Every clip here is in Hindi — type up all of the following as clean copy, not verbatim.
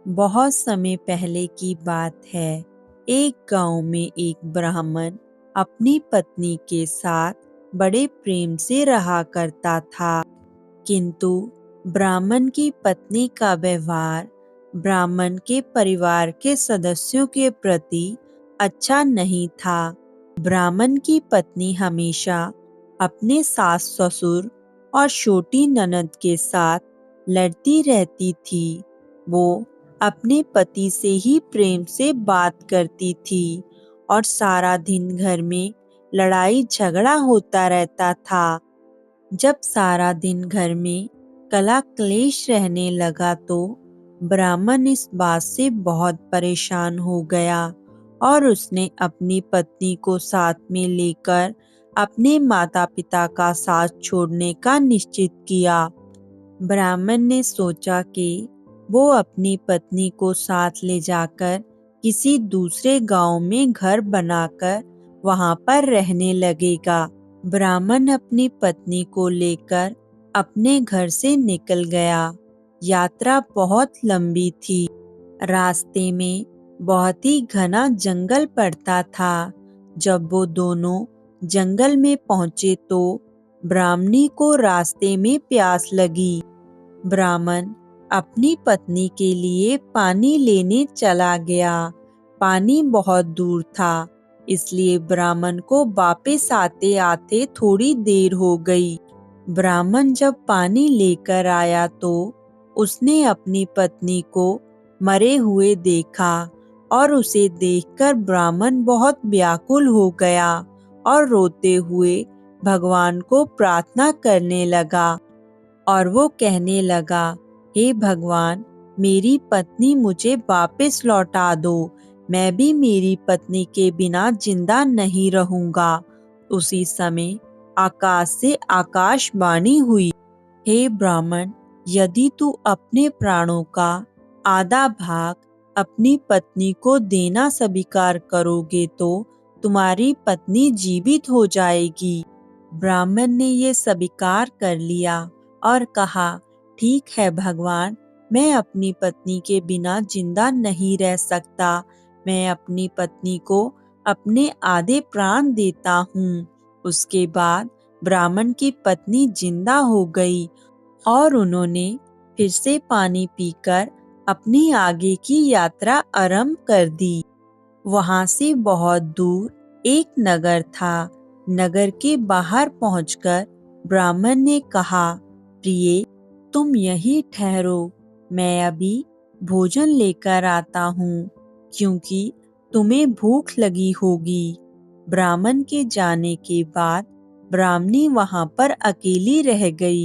बहुत समय पहले की बात है। एक गांव में एक ब्राह्मण अपनी पत्नी के साथ बड़े प्रेम से रहा करता था, किंतु ब्राह्मण की पत्नी का व्यवहार ब्राह्मण के परिवार के सदस्यों के प्रति अच्छा नहीं था। ब्राह्मण की पत्नी हमेशा अपने सास ससुर और छोटी ननद के साथ लड़ती रहती थी। वो अपने पति से ही प्रेम से बात करती थी और सारा दिन घर में लड़ाई झगड़ा होता रहता था। जब सारा दिन घर में कला क्लेश रहने लगा तो ब्राह्मण इस बात से बहुत परेशान हो गया और उसने अपनी पत्नी को साथ में लेकर अपने माता पिता का साथ छोड़ने का निश्चित किया। ब्राह्मण ने सोचा कि वो अपनी पत्नी को साथ ले जाकर किसी दूसरे गांव में घर बनाकर वहां पर रहने लगेगा। ब्राह्मण अपनी पत्नी को लेकर अपने घर से निकल गया। यात्रा बहुत लंबी थी। रास्ते में बहुत ही घना जंगल पड़ता था। जब वो दोनों जंगल में पहुंचे तो ब्राह्मणी को रास्ते में प्यास लगी। ब्राह्मण अपनी पत्नी के लिए पानी लेने चला गया। पानी बहुत दूर था, इसलिए ब्राह्मण को वापस आते आते थोड़ी देर हो गई। ब्राह्मण जब पानी लेकर आया तो उसने अपनी पत्नी को मरे हुए देखा और उसे देखकर ब्राह्मण बहुत व्याकुल हो गया और रोते हुए भगवान को प्रार्थना करने लगा और वो कहने लगा, हे भगवान, मेरी पत्नी मुझे वापस लौटा दो। मैं भी मेरी पत्नी के बिना जिंदा नहीं रहूंगा। उसी समय आकाश से आकाशवाणी हुई, हे ब्राह्मण, यदि तू अपने प्राणों का आधा भाग अपनी पत्नी को देना स्वीकार करोगे तो तुम्हारी पत्नी जीवित हो जाएगी। ब्राह्मण ने ये स्वीकार कर लिया और कहा, ठीक है भगवान, मैं अपनी पत्नी के बिना जिंदा नहीं रह सकता। मैं अपनी पत्नी को अपने आधे प्राण देता हूँ। उसके बाद ब्राह्मण की पत्नी जिंदा हो गई और उन्होंने फिर से पानी पीकर अपनी आगे की यात्रा आरंभ कर दी। वहां से बहुत दूर एक नगर था। नगर के बाहर पहुंचकर ब्राह्मण ने कहा, प्रिय, तुम यहीं ठहरो, मैं अभी भोजन लेकर आता हूँ, क्योंकि तुम्हें भूख लगी होगी। ब्राह्मण के जाने के बाद ब्राह्मणी वहां पर अकेली रह गई।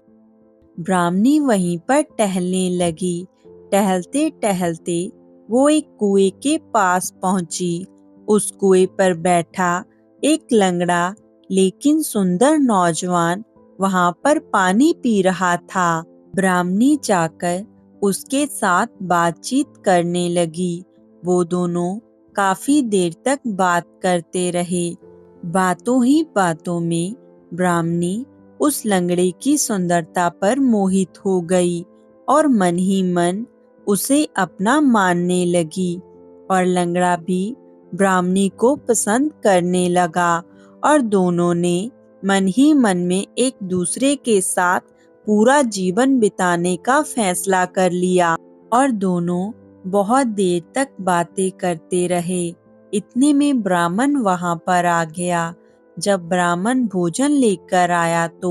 ब्राह्मणी वहीं पर टहलने लगी। टहलते टहलते वो एक कुएं के पास पहुंची। उस कुएं पर बैठा एक लंगड़ा लेकिन सुंदर नौजवान वहां पर पानी पी रहा था। ब्राह्मणी जाकर उसके साथ बातचीत करने लगी। वो दोनों काफी देर तक बात करते रहे। बातों ही बातों में ब्राह्मणी उस लंगड़े की सुंदरता पर मोहित हो गई और मन ही मन उसे अपना मानने लगी और लंगड़ा भी ब्राह्मणी को पसंद करने लगा और दोनों ने मन ही मन में एक दूसरे के साथ पूरा जीवन बिताने का फैसला कर लिया और दोनों बहुत देर तक बातें करते रहे। इतने में ब्राह्मण वहां पर आ गया। जब ब्राह्मण भोजन लेकर आया तो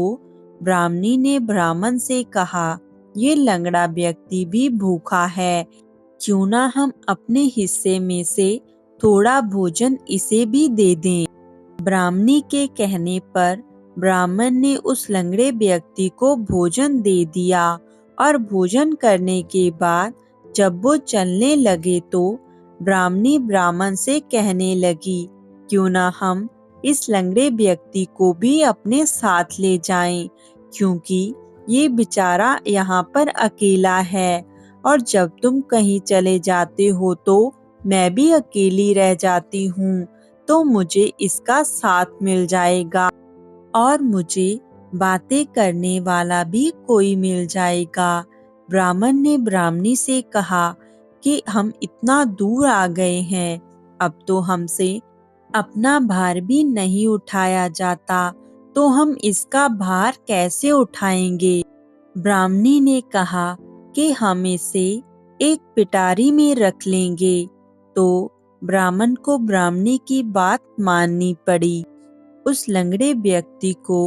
ब्राह्मणी ने ब्राह्मण से कहा, ये लंगड़ा व्यक्ति भी भूखा है, क्यों ना हम अपने हिस्से में से थोड़ा भोजन इसे भी दे दें। ब्राह्मणी के कहने पर ब्राह्मण ने उस लंगड़े व्यक्ति को भोजन दे दिया और भोजन करने के बाद जब वो चलने लगे तो ब्राह्मणी ब्राह्मण से कहने लगी, क्यों ना हम इस लंगड़े व्यक्ति को भी अपने साथ ले जाएं, क्योंकि ये बेचारा यहाँ पर अकेला है और जब तुम कहीं चले जाते हो तो मैं भी अकेली रह जाती हूँ, तो मुझे इसका साथ मिल जाएगा और मुझे बातें करने वाला भी कोई मिल जाएगा। ब्राह्मण ने ब्राह्मणी से कहा, कि हम इतना दूर आ गए हैं, अब तो हमसे अपना भार भी नहीं उठाया जाता, तो हम इसका भार कैसे उठाएंगे। ब्राह्मणी ने कहा कि हम इसे एक पिटारी में रख लेंगे। तो ब्राह्मण को ब्राह्मणी की बात माननी पड़ी। उस लंगड़े व्यक्ति को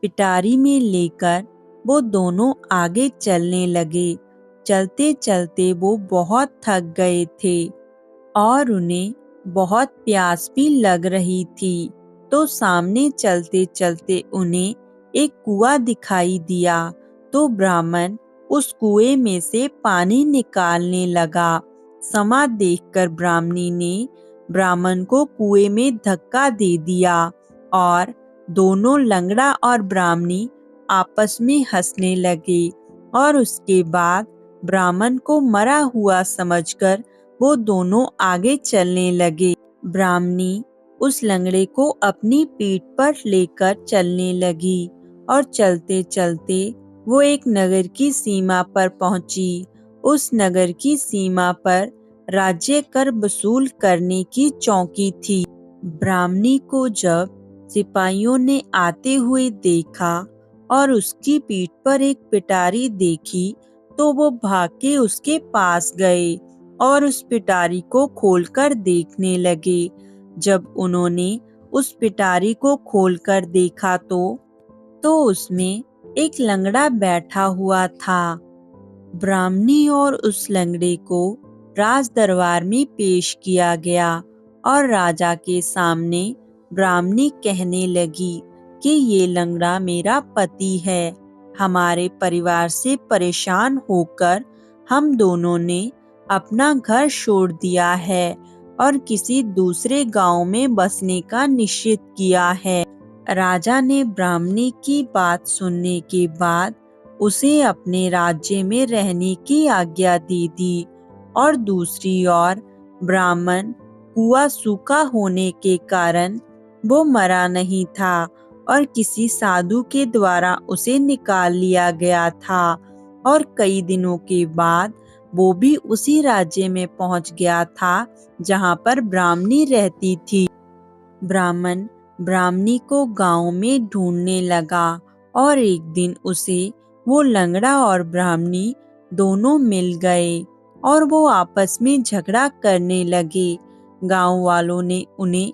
पिटारी में लेकर वो दोनों आगे चलने लगे। चलते चलते वो बहुत थक गए थे और उन्हें बहुत प्यास भी लग रही थी। तो सामने चलते चलते उन्हें एक कुआं दिखाई दिया। तो ब्राह्मण उस कुएं में से पानी निकालने लगा। समा देखकर ब्राह्मणी ने ब्राह्मण को कुएं में धक्का दे दिया और दोनों लंगड़ा और ब्राह्मणी आपस में हंसने लगे। और उसके बाद ब्राह्मण को मरा हुआ समझकर वो दोनों आगे चलने लगे। ब्राह्मणी उस लंगड़े को अपनी पीठ पर लेकर चलने लगी और चलते चलते वो एक नगर की सीमा पर पहुंची। उस नगर की सीमा पर राज्य कर वसूल करने की चौकी थी। ब्राह्मणी को जब सिपाहियों ने आते हुए देखा और उसकी पीठ पर एक पिटारी देखी, तो वो भाग के उसके पास गए और उस पिटारी को खोलकर देखने लगे। जब उन्होंने उस पिटारी को खोलकर देखा तो उसमें एक लंगड़ा बैठा हुआ था। ब्राह्मणी और उस लंगड़े को राज दरबार में पेश किया गया और राजा के सामने ब्राह्मणी कहने लगी कि ये लंगड़ा मेरा पति है। हमारे परिवार से परेशान होकर हम दोनों ने अपना घर छोड़ दिया है और किसी दूसरे गांव में बसने का निश्चय किया है। राजा ने ब्राह्मणी की बात सुनने के बाद उसे अपने राज्य में रहने की आज्ञा दे दी। और दूसरी ओर ब्राह्मण कुआं सूखा होने के कारण वो मरा नहीं था और किसी साधु के द्वारा उसे निकाल लिया गया था और कई दिनों के बाद वो भी उसी राज्य में पहुंच गया था जहां पर ब्राह्मणी रहती थी। ब्राह्मण ब्राह्मणी को गांव में ढूंढने लगा और एक दिन उसे वो लंगड़ा और ब्राह्मणी दोनों मिल गए और वो आपस में झगड़ा करने लगे। गांव वालों ने उन्हें,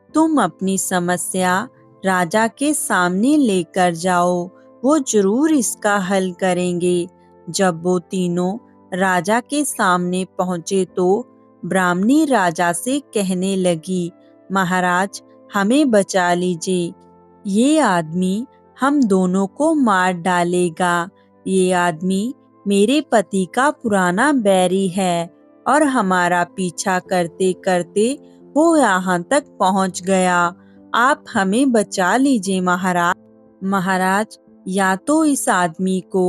तुम अपनी समस्या राजा के सामने लेकर जाओ, वो जरूर इसका हल करेंगे। जब वो तीनों राजा के सामने पहुंचे तो ब्राह्मणी राजा से कहने लगी, महाराज हमें बचा लीजिए, ये आदमी हम दोनों को मार डालेगा। ये आदमी मेरे पति का पुराना बैरी है और हमारा पीछा करते करते वो यहाँ तक पहुँच गया। आप हमें बचा लीजिए महाराज। महाराज या तो इस आदमी को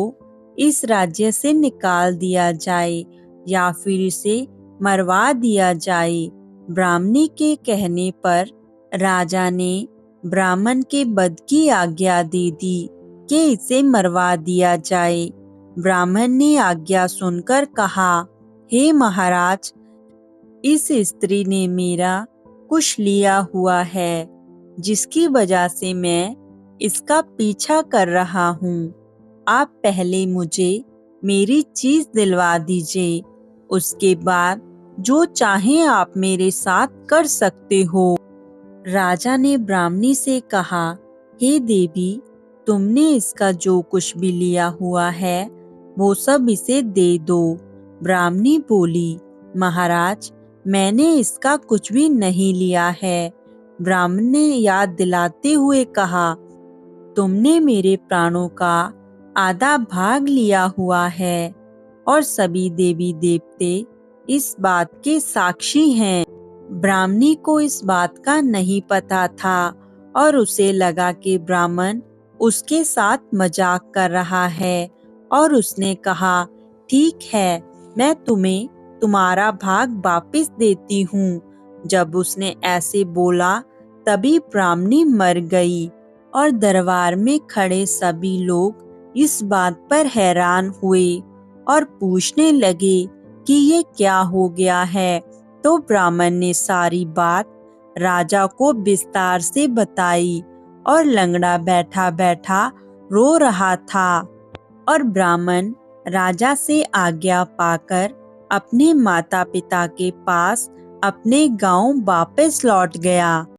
इस राज्य से निकाल दिया जाए या फिर इसे मरवा दिया जाए। ब्राह्मणी के कहने पर राजा ने ब्राह्मण के वध की आज्ञा दे दी कि इसे मरवा दिया जाए। ब्राह्मण ने आज्ञा सुनकर कहा, हे महाराज, इस स्त्री ने मेरा कुछ लिया हुआ है जिसकी वजह से मैं इसका पीछा कर रहा हूँ। आप पहले मुझे मेरी चीज दिलवा दीजिए, उसके बाद जो चाहे आप मेरे साथ कर सकते हो। राजा ने ब्राह्मणी से कहा, हे देवी, तुमने इसका जो कुछ भी लिया हुआ है वो सब इसे दे दो। ब्राह्मणी बोली, महाराज मैंने इसका कुछ भी नहीं लिया है। ब्राह्मण ने याद दिलाते हुए कहा, तुमने मेरे प्राणों का आधा भाग लिया हुआ है और सभी देवी देवते इस बात के साक्षी हैं। ब्राह्मणी को इस बात का नहीं पता था और उसे लगा कि ब्राह्मण उसके साथ मजाक कर रहा है और उसने कहा, ठीक है, मैं तुम्हें तुम्हारा भाग वापस देती हूँ। जब उसने ऐसे बोला तभी ब्राह्मणी मर गई और दरबार में खड़े सभी लोग इस बात पर हैरान हुए और पूछने लगे कि ये क्या हो गया है। तो ब्राह्मण ने सारी बात राजा को विस्तार से बताई और लंगड़ा बैठा बैठा रो रहा था। और ब्राह्मण राजा से आज्ञा पाकर अपने माता पिता के पास अपने गांव वापस लौट गया।